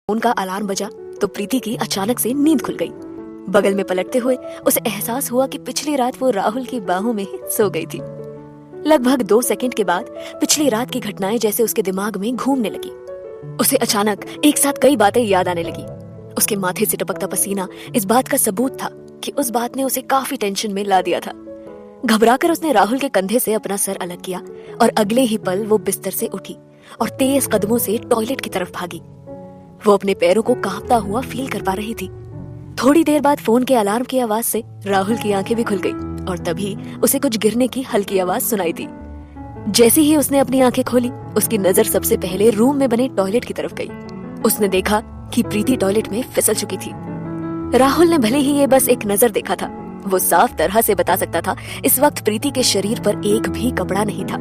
Phone का alarm बजा तो प्रीति की अचानक से नींद खुल गई। बगल में पलटते हुए उसे एहसास हुआ कि पिछली रात वो राहुल की बाहों में ही सो गई थी। लगभग 2 सेकंड के बाद पिछली रात की घटनाएं जैसे उसके दिमाग में घूमने लगी। उसे अचानक एक साथ कई बातें याद आने लगी। उसके माथे से टपकता पसीना इस बात का सबूत था कि उस बात ने उसे काफी टेंशन में ला दिया था। घबराकर उसने राहुल के कंधे से अपना सर अलग किया और अगले ही पल वो बिस्तर से उठी और तेज कदमों से टॉयलेट की तरफ भागी। वो अपने पैरों को कांपता हुआ फील कर पा रही थी। थोड़ी देर बाद फोन के अलार्म की आवाज से राहुल की आंखें भी खुल गई और तभी उसे कुछ गिरने की हल्की आवाज सुनाई दी। जैसे ही उसने अपनी आंखें खोली, उसकी नजर सबसे पहले रूम में बने टॉयलेट की तरफ गई। उसने देखा कि प्रीति टॉयलेट में फिसल चुकी थी। राहुल ने भले ही ये बस एक नजर देखा था, वो साफ तरह से बता सकता था इस वक्त प्रीति के शरीर पर एक भी कपड़ा नहीं था।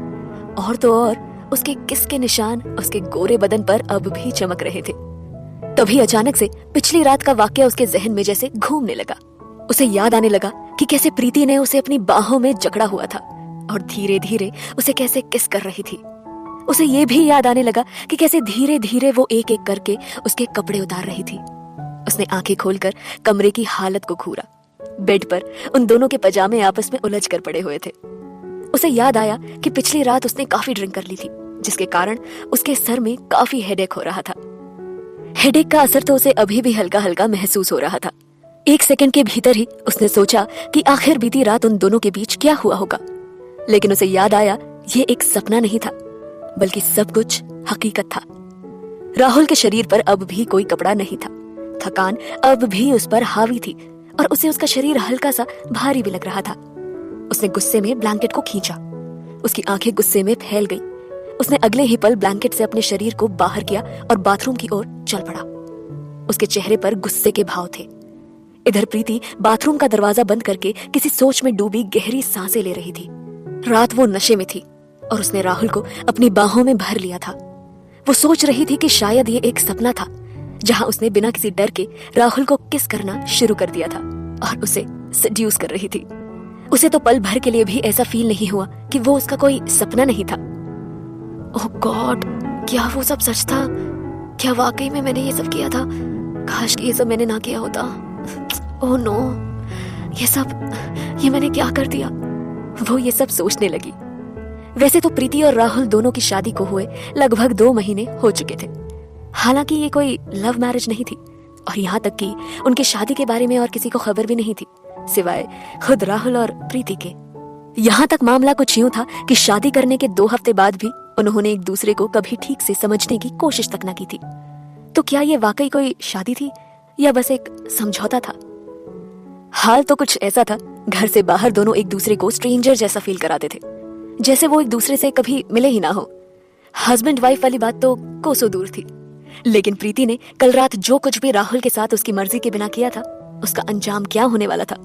और तो और उसके किस के निशान उसके गोरे बदन पर अब भी चमक रहे थे। तभी अचानक से पिछली रात का वाकया उसके जहन में जैसे घूमने लगा। उसे याद आने लगा कि कैसे प्रीति ने उसे अपनी बाहों में जकड़ा हुआ था और धीरे धीरे उसे कैसे किस कर रही थी। उसे ये भी याद आने लगा कि कैसे धीरे धीरे वो एक एक करके उसके कपड़े उतार रही थी। उसने आंखें खोलकर कमरे की हालत को घूरा। बेड पर उन दोनों के पजामे आपस में उलझ कर पड़े हुए थे। उसे याद आया कि पिछली रात उसने काफी ड्रिंक कर ली थी, जिसके कारण उसके सर में काफी हेडेक हो रहा था। हेडेक का असर तो उसे अभी भी हल्का हल्का महसूस हो रहा था। 1 सेकंड के भीतर ही उसने सोचा कि आखिर बीती रात उन दोनों के बीच क्या हुआ होगा। लेकिन उसे याद आया ये एक सपना नहीं था, बल्कि सब कुछ हकीकत था। राहुल के शरीर पर अब भी कोई कपड़ा नहीं था। थकान अब भी उस पर हावी थी और उसे उसका शरीर हल्का सा भारी भी लग रहा था। उसने गुस्से में ब्लैंकेट को खींचा। उसकी आंखें गुस्से में फैल गई। उसने अगले ही पल ब्लैंकेट से अपने शरीर को बाहर किया और बाथरूम की ओर चल पड़ा। उसके चेहरे पर गुस्से के भाव थे। इधर प्रीति बाथरूम का दरवाजा बंद करके किसी सोच में डूबी गहरी सांसें ले रही थी। रात वो नशे में थी और उसने राहुल को अपनी बाहों में भर लिया था। वो सोच रही थी कि शायद ये एक सपना था, जहां उसने बिना किसी डर के राहुल को किस करना शुरू कर दिया था और उसे सड्यूस कर रही थी। उसे तो पल भर के लिए भी ऐसा फील नहीं हुआ कि वो उसका कोई सपना नहीं था। ओह गॉड, क्या वो सब सच था? क्या वाकई में मैंने ये सब किया था? काश कि ये सब मैंने ना किया होता। ओह नो, ये मैंने क्या कर दिया? वो ये सब सोचने लगी। वैसे तो प्रीति और राहुल दोनों की शादी को हुए लगभग 2 महीने हो चुके थे। हालांकि ये कोई लव मैरिज नहीं थी और यहाँ तक कि उनकी शादी के बारे में और किसी को खबर भी नहीं थी, सिवाय खुद राहुल और प्रीति के। यहाँ तक मामला कुछ यूं था कि शादी करने के 2 हफ्ते बाद भी उन्होंने एक दूसरे को कभी ठीक से समझने की कोशिश तक न की थी। तो क्या ये वाकई कोई शादी थी या बस एक समझौता था? हाल तो कुछ ऐसा था, घर से बाहर दोनों एक दूसरे को स्ट्रेंजर जैसा फील कराते थे, जैसे वो एक दूसरे से कभी मिले ही ना हो। हस्बैंड वाइफ वाली बात तो कोसों दूर थी। लेकिन प्रीति ने कल रात जो कुछ भी राहुल के साथ उसकी मर्जी के बिना किया था, उसका अंजाम क्या होने वाला था,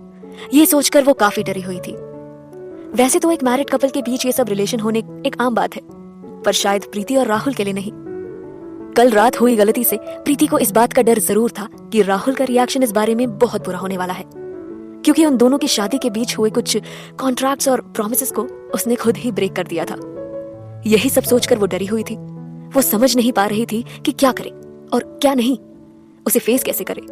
ये सोचकर वो काफी डरी हुई थी। वैसे तो एक मैरिड कपल के बीच ये सब रिलेशन होने एक आम बात है, पर शायद प्रीति और राहुल के लिए नहीं। कल रात हुई गलती से प्रीति को इस बात का डर जरूर था कि राहुल का रिएक्शन इस बारे में बहुत बुरा होने वाला है, क्योंकि उन दोनों की शादी के बीच हुए कुछ कॉन्ट्रैक्ट्स और प्रॉमिसेस को उसने खुद ही ब्रेक कर दिया था। यही सब सोचकर वो डरी हुई थी। वो समझ नहीं पा रही थी कि क्या करे और क्या नहीं, उसे फेस कैसे करे।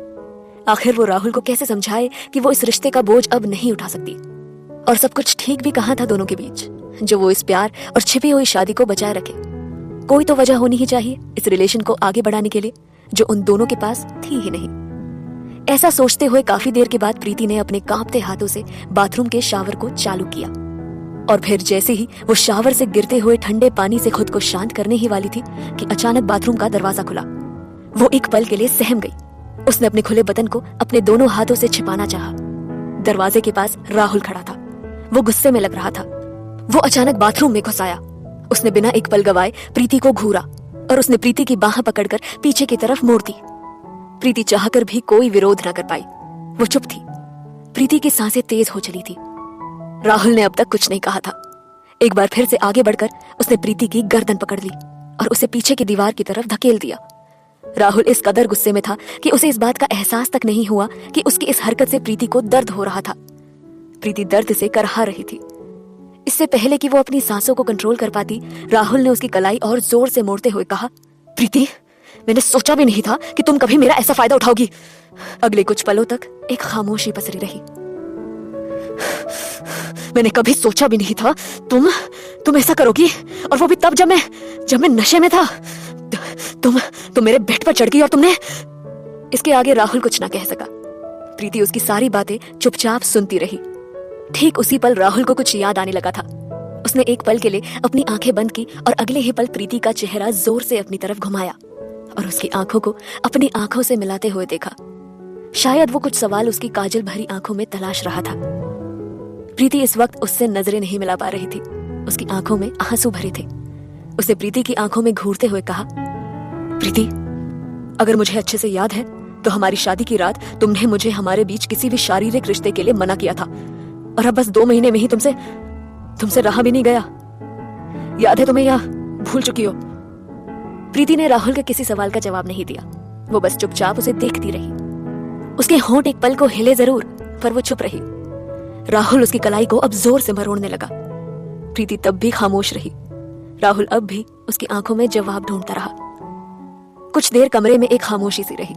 आखिर वो राहुल को कैसे समझाए कि वो इस रिश्ते का बोझ अब नहीं उठा सकती। और सब कुछ ठीक भी कहाँ था दोनों के बीच, जो वो इस प्यार और छिपी हुई शादी को बचाए रखे। कोई तो वजह होनी ही चाहिए इस रिलेशन को आगे बढ़ाने के लिए, जो उन दोनों के पास थी ही नहीं। ऐसा सोचते हुए काफी देर के बाद प्रीति ने अपने कांपते हाथों से बाथरूम के शावर को चालू किया और फिर जैसे ही वो शावर से गिरते हुए ठंडे पानी से खुद को शांत करने ही वाली थी कि अचानक बाथरूम का दरवाजा खुला। वो एक पल के लिए सहम गई। उसने अपने खुले बदन को अपने दोनों हाथों से छिपाना चाहा। दरवाजे के पास राहुल खड़ा था। वो गुस्से में लग रहा था। वो अचानक बाथरूम में घुस आया। उसने बिना एक पल गवाए प्रीति को घूरा और उसने प्रीति की बाह पकड़कर पीछे की तरफ मोड़ दी। प्रीति चाहकर भी कोई विरोध न कर पाई। वो चुप थी। प्रीति की सांसें तेज हो चली थी। राहुल ने अब तक कुछ नहीं कहा था। एक बार फिर से आगे बढ़कर उसने प्रीति की गर्दन पकड़ ली और उसे पीछे की दीवार की तरफ धकेल दिया। राहुल इस कदर गुस्से में था कि उसे इस बात का एहसास तक नहीं हुआ कि उसकी इस हरकत से प्रीति को दर्द हो रहा था। प्रीति दर्द से करहा रही थी। इससे पहले कि वो अपनी सांसों को कंट्रोल कर पाती, राहुल ने उसकी कलाई और जोर से मोड़ते हुए कहा, प्रीति मैंने सोचा भी नहीं था कि तुम कभी मेरा ऐसा फायदा उठाओगी। अगले कुछ पलों तक एक खामोशी पसरी रही। मैंने कभी सोचा भी नहीं था तुम ऐसा करोगी, और वो भी तब जब मैं नशे में था। तुम मेरे बेड पर चढ़ गई और तुमने। इसके आगे राहुल कुछ ना कह सका। प्रीति उसकी सारी बातें चुपचाप सुनती रही। ठीक उसी पल राहुल को कुछ याद आने लगा था। उसने एक पल के लिए अपनी आंखें बंद की और अगले ही पल प्रीति का चेहरा जोर से अपनी तरफ घुमाया और उसकी आंखों को अपनी आंखों से मिलाते हुए देखा। शायद वो कुछ सवाल उसकी काजल भरी आंखों में तलाश रहा था। प्रीति इस वक्त उससे नजरें नहीं मिला पा रही थी। उसकी आंखों में आंसू भरे थे। उसे प्रीति की आंखों में घूरते हुए कहा, प्रीति, अगर मुझे अच्छे से याद है तो हमारी शादी की रात तुमने मुझे हमारे बीच किसी भी शारीरिक रिश्ते के लिए मना किया था, और अब बस 2 महीने में ही तुमसे रहा भी नहीं गया। याद है तुम्हें या भूल चुकी हो? प्रीति ने राहुल के किसी सवाल का जवाब नहीं दिया। वो बस चुपचाप उसे देखती रही। उसके होंठ एक पल को हिले जरूर, पर वो चुप रही। राहुल उसकी कलाई को अब जोर से मरोड़ने लगा। प्रीति तब भी खामोश रही। राहुल अब भी उसकी आंखों में जवाब ढूंढता रहा। कुछ देर कमरे में एक खामोशी सी रही।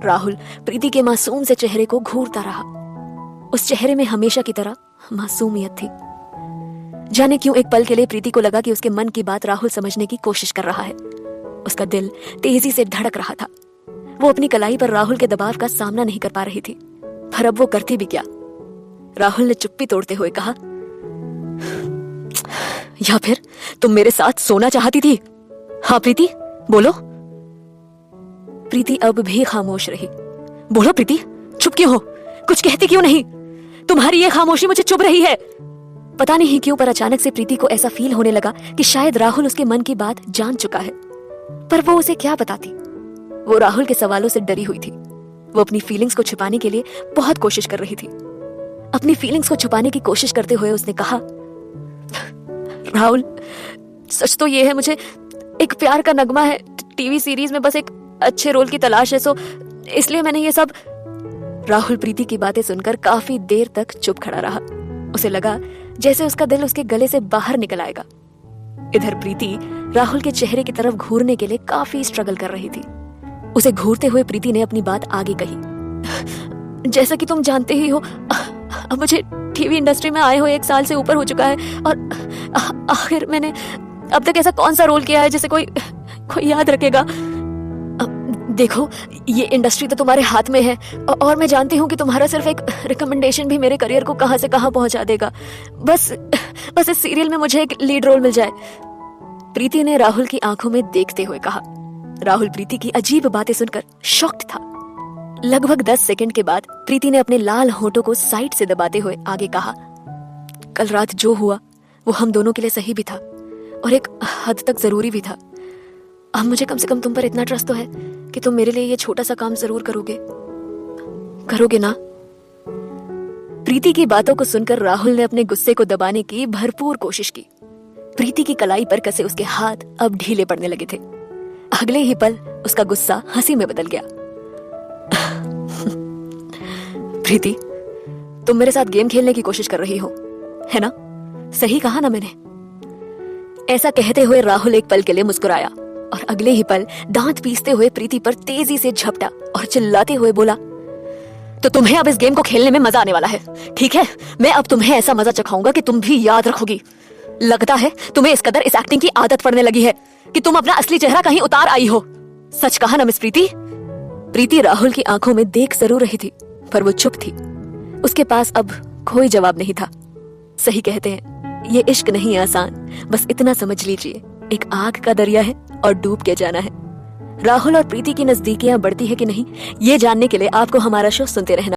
राहुल प्रीति के मासूम से चेहरे को घूरता रहा। उस चेहरे में हमेशा की तरह मासूमियत थी। जाने क्यों एक पल के लिए प्रीति को लगा कि उसके मन की बात राहुल समझने की कोशिश कर रहा है। उसका दिल तेजी से धड़क रहा था। वो अपनी कलाई पर राहुल के दबाव का सामना नहीं कर पा रही थी, पर अब वो करती भी क्या? राहुल ने चुप्पी तोड़ते हुए कहा, या फिर तुम मेरे साथ सोना चाहती थी? हाँ प्रीति, बोलो। प्रीति अब भी खामोश रही। बोलो प्रीति, चुप क्यों हो? कुछ कहती क्यों नहीं? तुम्हारी ये खामोशी मुझे चुभ रही है। पता नहीं क्यों, पर अचानक से प्रीति को ऐसा फील होने लगा कि शायद राहुल उसके मन की बात जान चुका है, पर वो उसे क्या बताती? वो राहुल के सवालों से डरी हुई थी। वो अपनी फीलिंग्स को छुपाने के लिए बहुत कोशिश कर रही थी। अपनी फीलिंग्स को छुपाने की कोशिश करते हुए उसने कहा, राहुल, सच तो ये है, मुझे एक प्यार का नगमा है। टीवी सीरीज में बस एक अच्छे रोल की तलाश है, सो इसलिए मैंने ये सब। राहुल प्रीति की बातें सुनकर काफी देर तक चुप खड़ा रहा। उसे लगा जैसे उसका दिल उसके गले से बाहर निकल आएगा। इधर प्रीति राहुल के चेहरे की तरफ घूरने के लिए काफी स्ट्रगल कर रही थी। उसे घूरते हुए प्रीति ने अपनी बात आगे कही, जैसा कि तुम जानते ही हो, अब मुझे टीवी इंडस्ट्री में आए हुए 1 साल से ऊपर हो चुका है, और आखिर मैंने अब तक ऐसा कौन सा रोल किया है जिसे कोई याद रखेगा? देखो, ये इंडस्ट्री तो तुम्हारे हाथ में है, और मैं जानती हूँ कि तुम्हारा सिर्फ एक रिकमेंडेशन भी मेरे करियर को कहां से कहां पहुंचा देगा। बस इस सीरियल में मुझे एक लीड रोल मिल जाए। प्रीति ने राहुल की आंखों में देखते हुए कहा। राहुल प्रीति की अजीब बातें सुनकर शॉक्ड था। लगभग 10 सेकंड के बाद प्रीति ने अपने लाल होठों को साइड से दबाते हुए आगे कहा, कल रात जो हुआ वो हम दोनों के लिए सही भी था और एक हद तक जरूरी भी था। अब मुझे कम से कम तुम पर इतना ट्रस्ट तो है कि तुम मेरे लिए ये छोटा सा काम जरूर करोगे ना? प्रीति की बातों को सुनकर राहुल ने अपने गुस्से को दबाने की भरपूर कोशिश की। प्रीति की कलाई पर कसे उसके हाथ अब ढीले पड़ने लगे थे। अगले ही पल उसका गुस्सा हंसी में बदल गया। प्रीति, तुम मेरे साथ गेम खेलने की कोशिश कर रही हो, है ना? सही कहा ना मैंने? ऐसा कहते हुए राहुल एक पल के लिए मुस्कुराया और अगले ही पल दांत पीसते हुए प्रीति पर तेजी से झपटा और चिल्लाते हुए बोला, तो तुम्हें अब इस गेम को खेलने में मजा आने वाला है, ठीक है? मैं अब तुम्हें ऐसा मजा चखाऊंगा कि तुम भी याद रखोगी। लगता है तुम्हें इस कदर इस एक्टिंग की आदत पड़ने लगी है कि तुम अपना असली चेहरा कहीं उतार आई हो। सच कहा ना मिस प्रीति? प्रीति राहुल की आंखों में देख जरूर रही थी, पर वो चुप थी। उसके पास अब कोई जवाब नहीं था। सही कहते हैं, ये इश्क नहीं आसान, बस इतना समझ लीजिए, एक आग का दरिया है और डूब के जाना है। राहुल और प्रीति की नजदीकियां बढ़ती है कि नहीं, ये जानने के लिए आपको हमारा शो सुनते रहना।